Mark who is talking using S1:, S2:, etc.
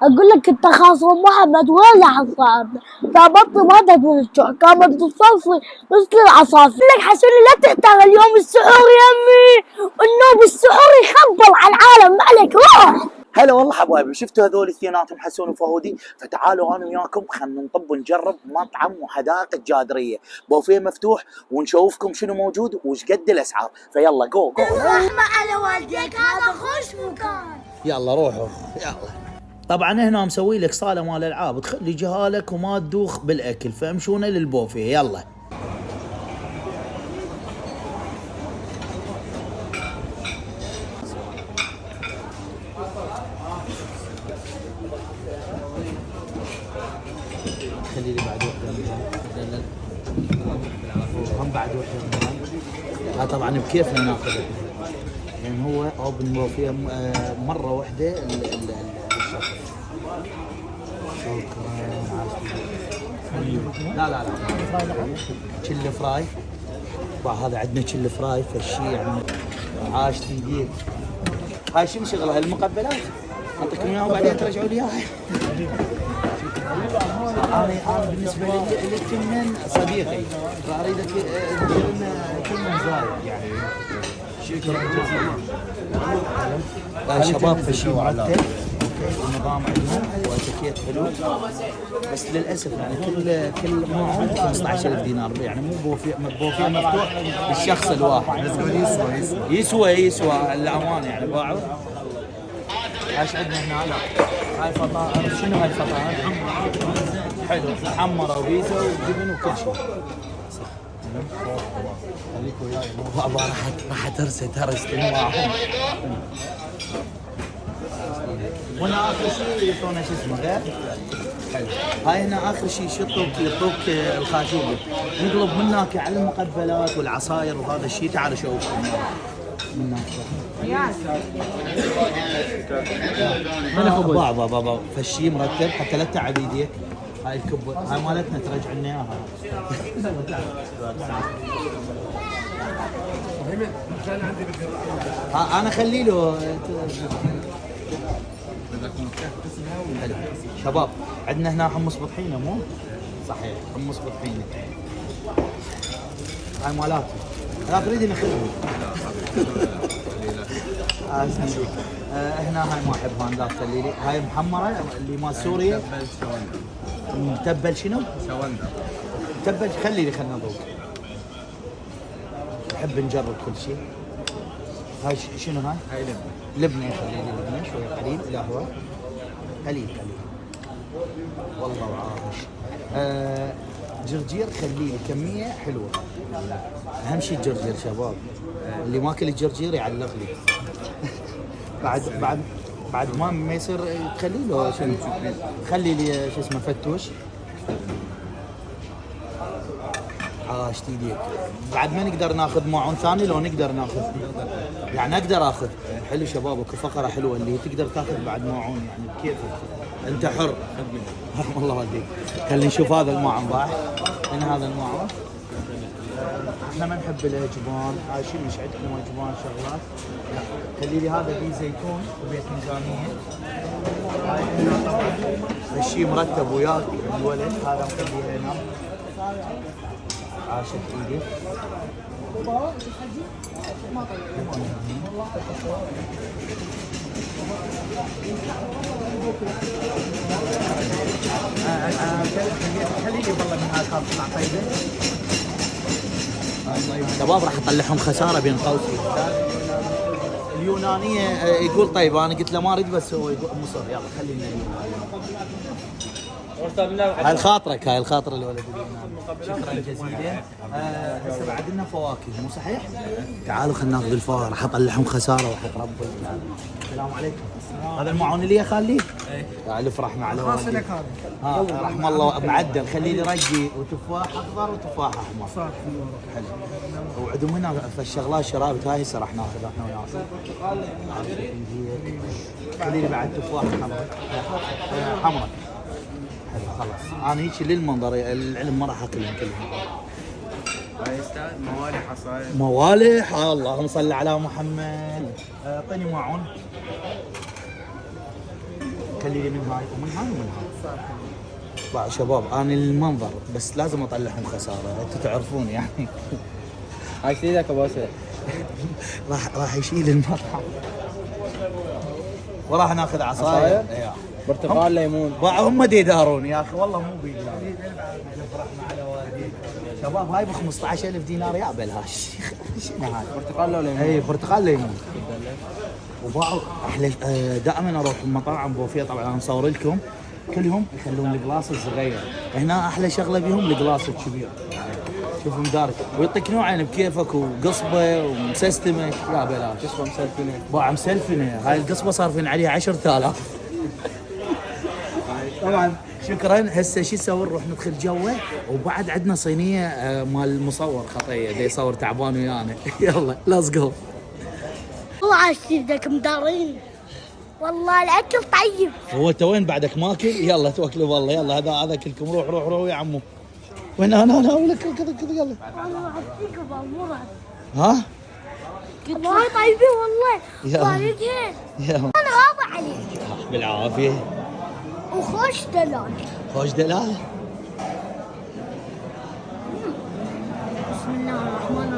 S1: اقول لك انت خاصم محمد ولا عصام ظبطت ما تدري الجوع كانت تصفي مثل العصافير لك حسوني لا تحتاج اليوم السحور يمي النوم السحور يخبل على العالم ما عليك روح.
S2: هلا والله حبايبي، شفتوا هذول اثنيناتهم حسون وفهودي؟ فتعالوا انا وياكم خلينا نطب ونجرب مطعم وحدائق الجادريه، بوفيه مفتوح ونشوفكم شنو موجود وش قد الاسعار، فيلا جو جو.
S1: الرحمة على والديك هذا خوش مكان.
S2: يلا روحوا يلا. طبعا هنا مسوي لك صاله مال العاب تخلي جهالك وما تدوخ بالاكل، فامشونا للبوفيه يلا. خلي لي بعد وحده هم بعد وحده. طبعا بكيفنا ناخذه يعني هو اوبن بوفيه مره واحده للشخص. شكرا. لا تشيل فراي. هذا عندنا تشيل فراي فالشي يعني عاش تيديك. هاي شنو شغله المقبلات؟ اعطيكم اياها وبعدين ترجعوا لي اياها. انا بالنسبه لي كمن صديقي فاريدك كمن زايد يعني. شكرا جزيلا. شباب فشي مرتب النظام عندهم واتيكيت حلو، بس للاسف يعني كل ماعون 15000 دينار يعني مو بوفيه مفتوح للشخص الواحد. يسوى الامانه يعني باعوا. ايش عندنا هنا؟ لا هاي فطائر. شنو هاي الفطائر؟ حلو محمره وبيتزا وجبن وكل شيء. خليك وياي بابا راح ترست معهم. هنا اخر شيء يعطونا شو اسمه غير حلو. هاي هنا اخر شيء يعطوك الخاشوقي. نطلب منك على المقبلات والعصاير وهذا الشيء. تعالوا شوفوا منك بابا فالشيء مرتب حتى لا تتعب يديك. هاي الكب هاي مالتنا ترجع لنا اياها. انا خلي له حلو. شباب عندنا هنا حمص بطحينه مو صحيح؟ حمص بطحينه هاي مالاتي. لا تريد ناخذها. هنا هاي ما احبها لا تخلي لي. هاي محمره اللي مال سوريا متبل شنو؟ متبل. خلي لي خلنا نذوق. نحب نجرب كل شيء. هاي شنو هاي؟ هاي لبنه. خلي لي لبنه شويه قليل. لا هو قليل والله وعاش. جرجير خلي لي كميه حلوه. اهم شيء الجرجير شباب. اللي ماكل الجرجير يعلق لي. بعد ما يصير تخلي له شنو؟ خلي لي شو اسمه فتوش. عاش تيديك. بعد ما نقدر ناخذ ماعون ثاني لو نقدر ناخذ يعني اقدر اخذ. حلو شباب فقره حلوه اللي تقدر تاخذ بعد ماعون يعني بكيفك انت حر. والله والديك. خلينا نشوف هذا الماعون باح. هنا هذا الماعون. احنا ما نحب الجبان. هاي شيء مش عندكم جبان شغلات؟ لا خلي لي هذا فيه زيتون وبيت ميزانيه. هاي هنا طبعا الشيء مرتب وياك الولد. هذا مخليه هنا. عاشت ايدي. خلي لي والله من هاي الخلطه مع طيبه. شباب راح اطلعهم خساره بين قوسين. اليونانيه يقول طيب انا قلت له ما اريد بس هو يقول مصر. يلا خلينا هاي الخاطرك. هاي الخاطر الولد اليوناني. شكرا جزيلا. هسه بعد لنا فواكه مو صحيح؟ تعالوا خلينا ناخذ الفواكه. راح اطلعهم خساره وحق ربي. السلام عليكم. هذا المعون اللي خليه. تعال افرح مع الوالد. هذا رحم الله معدل. خلي لي رقي وتفاح اخضر وتفاح احمر. حلو. وعندهم هنا فالشغلات شرابت هاي هسه راح ناخذها احنا وناخذ. خلي لي بعد تفاح حمراء. حلو خلاص. انا هيك للمنظر العلم ما راح اكلهم كلهم.
S3: هاي استاذ موالح عصاير.
S2: موالح. اللهم صل على محمد. اعطيني معون. خلي لي من هاي ومن هاي ومن هاي. بقى شباب انا المنظر بس لازم اطلعهم خساره، انتم تعرفون يعني.
S3: هاي سيدك ابو اسد.
S2: راح يشيل المطعم وراح ناخذ عصاير.
S3: عصاير؟
S2: إيه.
S3: برتقال ليمون.
S2: بقى هم دي يدارون يا اخي والله مو بيدي. فرحنا على والديك شباب. هاي ب 15,000 دينار يا بلاش. شنو هاي؟
S3: برتقال لو ليمون.
S2: اي برتقال ليمون. وباعوا احلى. دائما اروح مطاعم بوفيه طبعا انا مصور لكم كلهم يخلون الجلاس الصغير، هنا احلى شغله بيهم الجلاس الكبير. شوف مدارك ويعطيك نوعين بكيفك وقصبه ومسستمه لا بلاش.
S3: قصبه مسلفنه.
S2: باع مسلفنه هاي القصبه صارفين عليها 10,000. طبعا شكرا. هسه شو نسوي؟ نروح ندخل جوه وبعد عندنا صينيه مال المصور خطيه دا يصور تعبان ويانا. يلا ليتس جو.
S1: والله عاشتك مدارين والله الاكل طيب.
S2: هو انت وين بعدك ماكل؟ يلا توكلوا والله. يلا هذا كلكم روح روح روح يا عمو. وين انا ولا كذا يلا.
S1: والله عاشتك بامورك.
S2: ها؟
S1: والله طيبين والله.
S2: يلا.
S1: والدين
S2: يلا
S1: انا راضي عليك
S2: بالعافيه.
S1: وخوش دلال.
S2: خوش دلال.
S1: بسم الله الرحمن